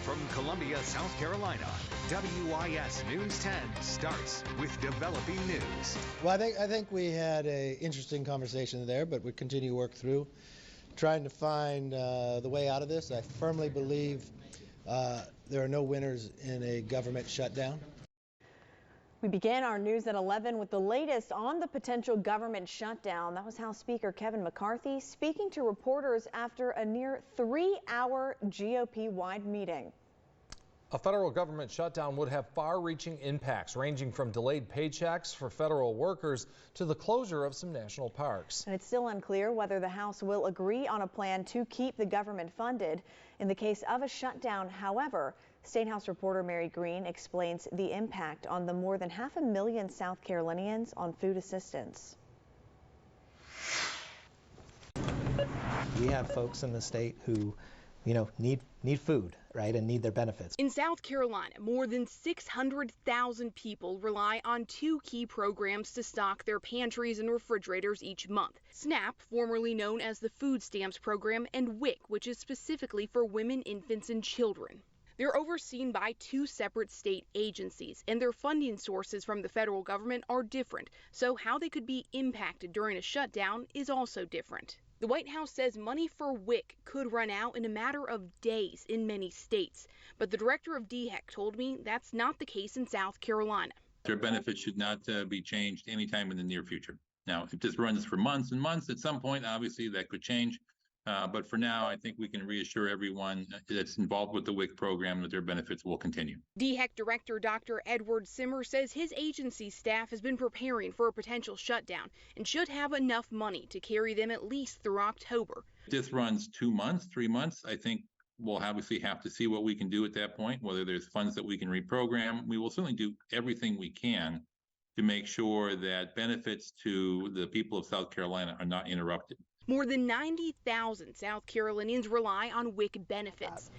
From Columbia, South Carolina, WIS News 10 starts with developing news. Well, I think we had an interesting conversation there, but we continue to work through trying to find the way out of this. I firmly believe there are no winners in a government shutdown. We began our news at 11 with the latest on the potential government shutdown. That was House Speaker Kevin McCarthy speaking to reporters after a near 3-hour GOP-wide meeting. A federal government shutdown would have far-reaching impacts, ranging from delayed paychecks for federal workers to the closure of some national parks. And it's still unclear whether the House will agree on a plan to keep the government funded in the case of a shutdown. However, State House reporter Mary Green explains the impact on the more than 500,000 South Carolinians on food assistance. We have folks in the state who, need food, right, and need their benefits. In South Carolina, more than 600,000 people rely on two key programs to stock their pantries and refrigerators each month. SNAP, formerly known as the Food Stamps Program, and WIC, which is specifically for women, infants, and children. They're overseen by two separate state agencies, and their funding sources from the federal government are different, so how they could be impacted during a shutdown is also different. The White House says money for WIC could run out in a matter of days in many states, but the director of DHEC told me that's not the case in South Carolina. Their benefits should not be changed anytime in the near future. Now, if this runs for months and months, at some point, obviously that could change. But for now, I think we can reassure everyone that's involved with the WIC program that their benefits will continue. DHEC Director Dr. Edward Simmer says his agency staff has been preparing for a potential shutdown and should have enough money to carry them at least through October. If this runs 2 months, 3 months, I think we'll obviously have to see what we can do at that point, whether there's funds that we can reprogram. We will certainly do everything we can to make sure that benefits to the people of South Carolina are not interrupted. More than 90,000 South Carolinians rely on WIC benefits.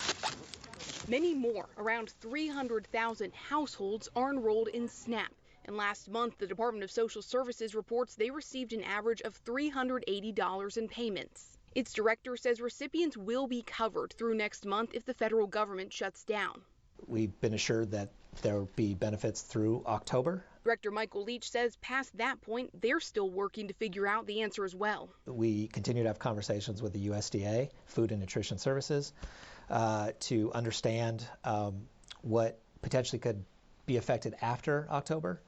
Many more, around 300,000 households, are enrolled in SNAP. And last month, the Department of Social Services reports they received an average of $380 in payments. Its director says recipients will be covered through next month if the federal government shuts down. We've been assured that there will be benefits through October. Director Michael Leach says past that point, they're still working to figure out the answer as well. We continue to have conversations with the USDA, Food and Nutrition Services, to understand what potentially could be affected after October,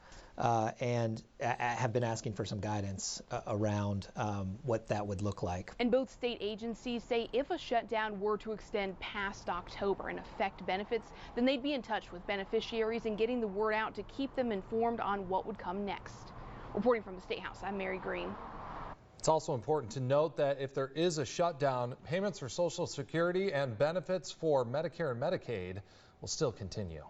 and have been asking for some guidance around what that would look like. And both state agencies say if a shutdown were to extend past October and affect benefits, then they'd be in touch with beneficiaries and getting the word out to keep them informed on what would come next. Reporting from the State House, I'm Mary Green. It's also important to note that if there is a shutdown, payments for Social Security and benefits for Medicare and Medicaid will still continue.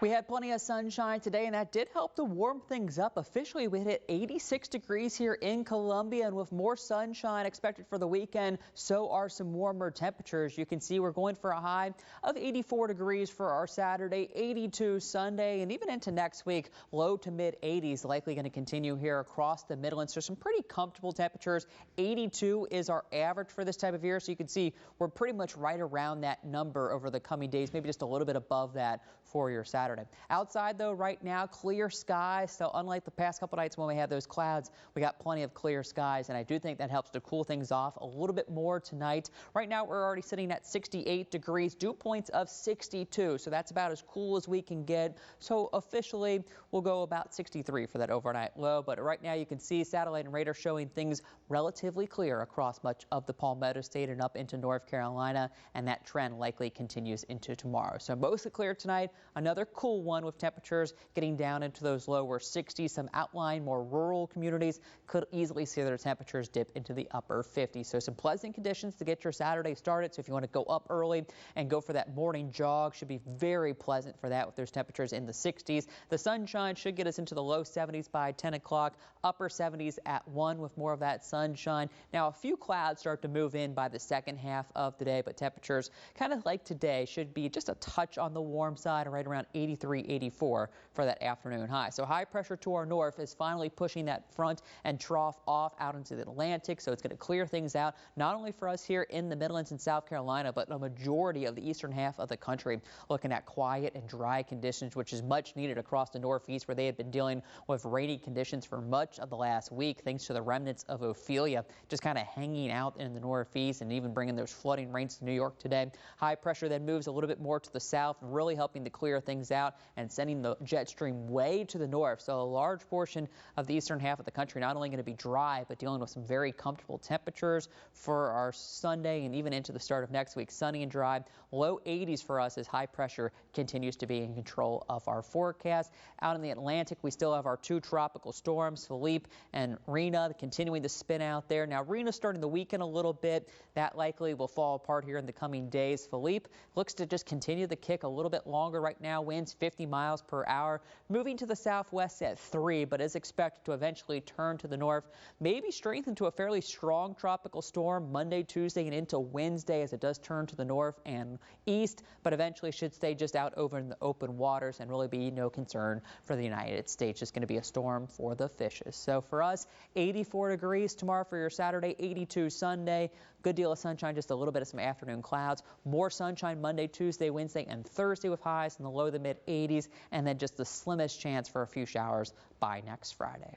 We had plenty of sunshine today, and that did help to warm things up. Officially, we hit 86 degrees here in Columbia, and with more sunshine expected for the weekend, so are some warmer temperatures. You can see we're going for a high of 84 degrees for our Saturday, 82 Sunday, and even into next week, low to mid 80s likely going to continue here across the Midlands. So some pretty comfortable temperatures. 82 is our average for this time of year, so you can see we're pretty much right around that number over the coming days, maybe just a little bit above that for your Saturday. Outside, though, right now, clear skies. So unlike the past couple nights when we had those clouds, we got plenty of clear skies, and I do think that helps to cool things off a little bit more tonight. Right now, we're already sitting at 68 degrees, dew points of 62, so that's about as cool as we can get. So officially, we'll go about 63 for that overnight low, but right now you can see satellite and radar showing things relatively clear across much of the Palmetto State and up into North Carolina, and that trend likely continues into tomorrow. So mostly clear tonight. Another cool one with temperatures getting down into those lower 60s. Some outlying, more rural communities could easily see their temperatures dip into the upper 50s. So some pleasant conditions to get your Saturday started. So if you want to go up early and go for that morning jog, should be very pleasant for that with those temperatures in the 60s. The sunshine should get us into the low 70s by 10 o'clock, upper 70s at 1 with more of that sunshine. Now, a few clouds start to move in by the second half of the day, but temperatures kind of like today should be just a touch on the warm side, right around 80 83, 84 for that afternoon high. So high pressure to our north is finally pushing that front and trough off out into the Atlantic. So it's going to clear things out, not only for us here in the Midlands and South Carolina, but a majority of the eastern half of the country. Looking at quiet and dry conditions, which is much needed across the Northeast, where they had been dealing with rainy conditions for much of the last week, thanks to the remnants of Ophelia just kind of hanging out in the Northeast and even bringing those flooding rains to New York today. High pressure then moves a little bit more to the south, really helping to clear things out and sending the jet stream way to the north. So a large portion of the eastern half of the country not only going to be dry, but dealing with some very comfortable temperatures for our Sunday and even into the start of next week. Sunny and dry, low 80s for us as high pressure continues to be in control of our forecast. Out in the Atlantic, we still have our two tropical storms, Philippe and Rina, continuing to spin out there. Now, Rina starting the weekend a little bit. That likely will fall apart here in the coming days. Philippe looks to just continue the kick a little bit longer right now. Winds 50 miles per hour, moving to the southwest at 3, but is expected to eventually turn to the north, maybe strengthen to a fairly strong tropical storm Monday, Tuesday, and into Wednesday as it does turn to the north and east, but eventually should stay just out over in the open waters and really be no concern for the United States. Just going to be a storm for the fishes. So for us, 84 degrees tomorrow for your Saturday, 82 Sunday. Good deal of sunshine, just a little bit of some afternoon clouds. More sunshine Monday, Tuesday, Wednesday, and Thursday with highs in the low to mid 80s, and then just the slimmest chance for a few showers by next Friday.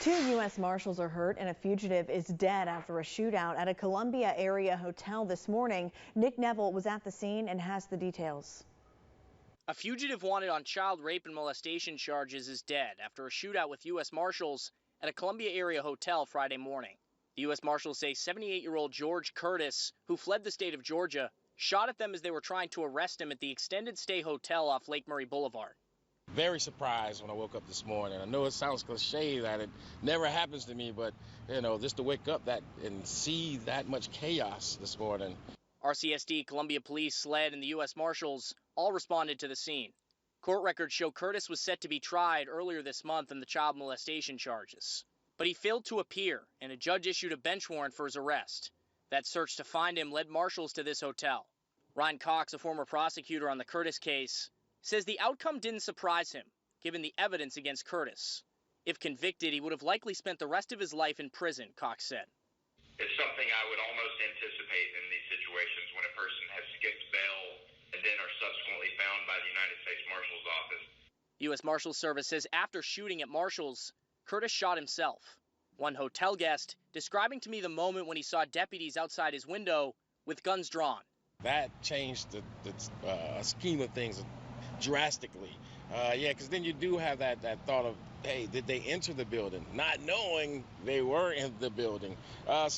2 U.S. Marshals are hurt and a fugitive is dead after a shootout at a Columbia area hotel this morning. Nick Neville was at the scene and has the details. A fugitive wanted on child rape and molestation charges is dead after a shootout with U.S. Marshals at a Columbia area hotel Friday morning. The U.S. Marshals say 78-year-old George Curtis, who fled the state of Georgia, shot at them as they were trying to arrest him at the extended stay hotel off Lake Murray Boulevard. Very surprised when I woke up this morning. I know it sounds cliche that it never happens to me, but, just to wake up and see that much chaos this morning. RCSD, Columbia Police, SLED, and the U.S. Marshals all responded to the scene. Court records show Curtis was set to be tried earlier this month on the child molestation charges. But he failed to appear, and a judge issued a bench warrant for his arrest. That search to find him led marshals to this hotel. Ryan Cox, a former prosecutor on the Curtis case, says the outcome didn't surprise him, given the evidence against Curtis. If convicted, he would have likely spent the rest of his life in prison, Cox said. It's something I would almost anticipate in these situations when a person has skipped bail and then are subsequently found by the United States Marshal's Office. U.S. Marshals Service says after shooting at Marshals, Curtis shot himself. One hotel guest describing to me the moment when he saw deputies outside his window with guns drawn. That changed the scheme of things drastically. Because then you do have that thought of, hey, did they enter the building? Not knowing they were in the building. That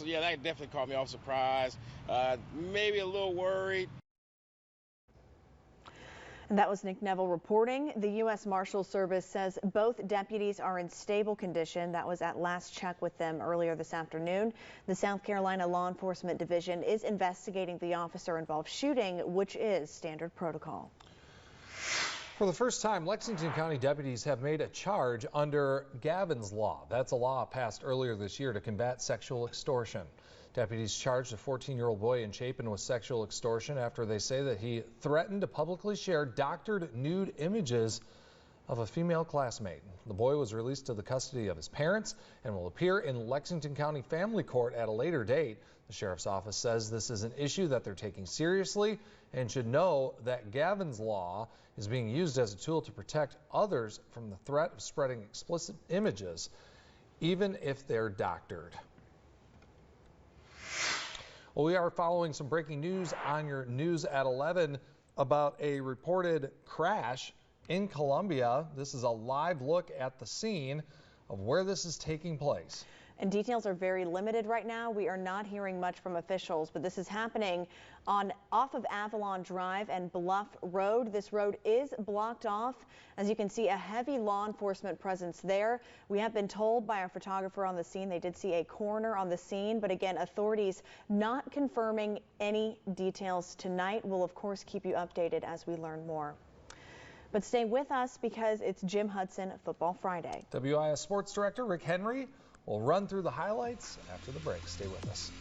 definitely caught me off surprise. Maybe a little worried. And that was Nick Neville reporting. The U.S. Marshals Service says both deputies are in stable condition. That was at last check with them earlier this afternoon. The South Carolina Law Enforcement Division is investigating the officer-involved shooting, which is standard protocol. For the first time, Lexington County deputies have made a charge under Gavin's Law. That's a law passed earlier this year to combat sexual extortion. Deputies charged a 14-year-old boy in Chapin with sexual extortion after they say that he threatened to publicly share doctored nude images of a female classmate. The boy was released to the custody of his parents and will appear in Lexington County Family Court at a later date. The sheriff's office says this is an issue that they're taking seriously and should know that Gavin's Law is being used as a tool to protect others from the threat of spreading explicit images, even if they're doctored. Well, we are following some breaking news on your News at 11 about a reported crash in Columbia. This is a live look at the scene of where this is taking place. And details are very limited right now. We are not hearing much from officials, but this is happening off of Avalon Drive and Bluff Road. This road is blocked off. As you can see, a heavy law enforcement presence there. We have been told by our photographer on the scene they did see a coroner on the scene, but again, authorities not confirming any details tonight. We'll of course keep you updated as we learn more. But stay with us because it's Jim Hudson Football Friday. WIS Sports Director Rick Henry will run through the highlights after the break. Stay with us.